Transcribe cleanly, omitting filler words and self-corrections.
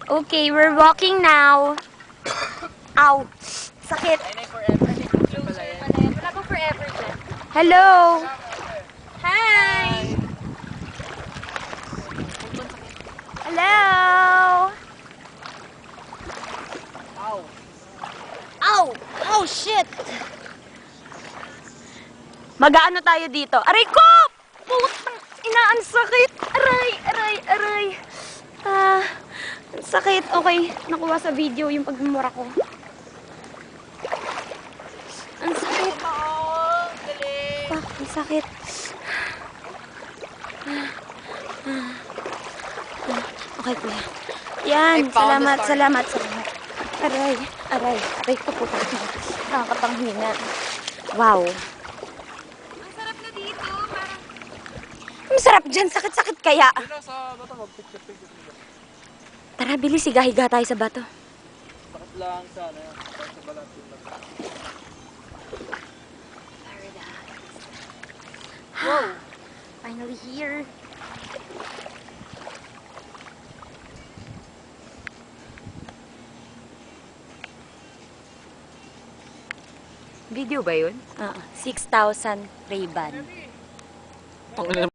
Okay, we're walking now. Ow! Sakit. Wala bang forever dyan? Hello! Hi! Hello! Ow! Oh, shit! Mag-aano tayo dito? Aray ko! Putang ina, ang sakit! Aray, aray, aray! Ang sakit. Okay, nakuha sa video yung pagmumura ko. Ang sakit. Pak, ang sakit. Okay, kuya. Yan, salamat, salamat, salamat. Aray, aray, aray ko po. Nakakapanghina. Wow. Ang sarap na dito. Parang Ang sarap dyan, sakit-sakit kaya. Sa bato, mag-picture-picture. Tara, bilis, higa-higa tayo sa bato. Sakit lang sa ano yan. Sa balat yung bato. Wow! Finally here. Video ba yun? 6,000 Ray-Ban.